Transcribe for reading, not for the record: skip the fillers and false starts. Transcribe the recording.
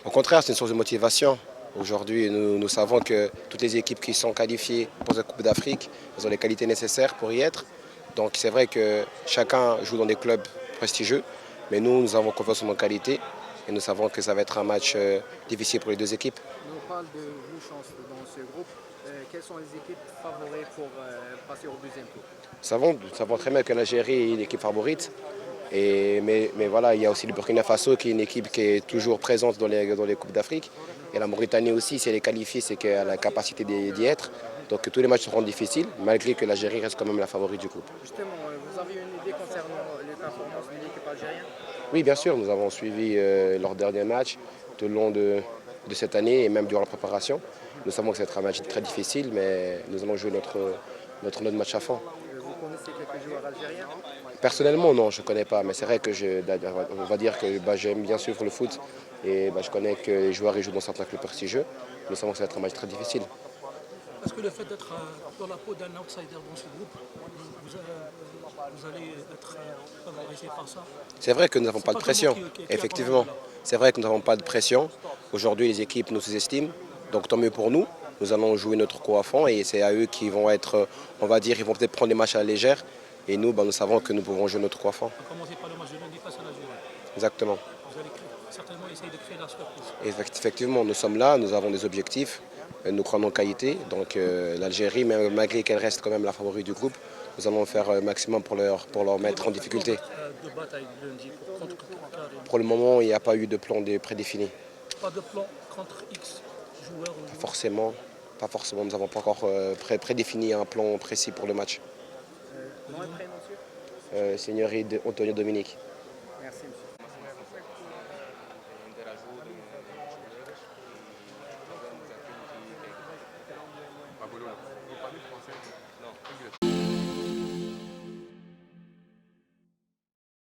Au contraire, c'est une source de motivation. Aujourd'hui, nous savons que toutes les équipes qui sont qualifiées pour cette Coupe d'Afrique, elles ont les qualités nécessaires pour y être. Donc c'est vrai que chacun joue dans des clubs prestigieux, mais nous avons confiance en nos qualités et nous savons que ça va être un match difficile pour les deux équipes. On parle de vos chances dans ce groupe. Quelles sont les équipes favorisées pour passer au deuxième tour? Nous savons très bien que l'Algérie est l'équipe favorite. Mais voilà, il y a aussi le Burkina Faso qui est une équipe qui est toujours présente dans les Coupes d'Afrique. Et la Mauritanie aussi, si elle est qualifiée, c'est qu'elle a la capacité d'y être. Donc tous les matchs seront difficiles, malgré que l'Algérie reste quand même la favorite du groupe. Justement, vous avez une idée concernant les performances de l'équipe algérienne? Oui, bien sûr, nous avons suivi leur dernier match tout le long de cette année et même durant la préparation. Nous savons que c'est un match très difficile, mais nous allons jouer notre match à fond. Vous connaissez quelques joueurs algériens? Personnellement, non, je ne connais pas, mais c'est vrai que on va dire que j'aime bien suivre le foot et je connais que les joueurs ils jouent dans certains clubs prestigieux. Nous savons que ça va être un match très difficile. Est-ce que le fait d'être dans la peau d'un outsider dans ce groupe, vous allez être favorisé par ça? C'est vrai que nous n'avons pas de pression, Qui effectivement. C'est vrai que nous n'avons pas de pression. Aujourd'hui, les équipes nous sous-estiment, donc tant mieux pour nous. Nous allons jouer notre coup à fond et c'est à eux qui vont être, on va dire, ils vont peut-être prendre les matchs à la légère. Et nous, nous savons que nous pouvons jouer notre coup à fond. On va commencer par le match de lundi face à l'Algérie. Exactement. Vous allez certainement essayer de créer la surprise. Et effectivement, nous sommes là, nous avons des objectifs, nous croyons en qualité. Donc l'Algérie, malgré qu'elle reste quand même la favorite du groupe, nous allons faire le maximum pour leur mettre en difficulté. De bataille lundi contre Pour le moment, il n'y a pas eu de plan prédéfini. Pas de plan contre X joueurs ou joueurs? Pas forcément. Nous n'avons pas encore prédéfini un plan précis pour le match. Nom et prénom, monsieur? Signorie Antonio Dominique. Merci, monsieur. Vous parlez français? Non.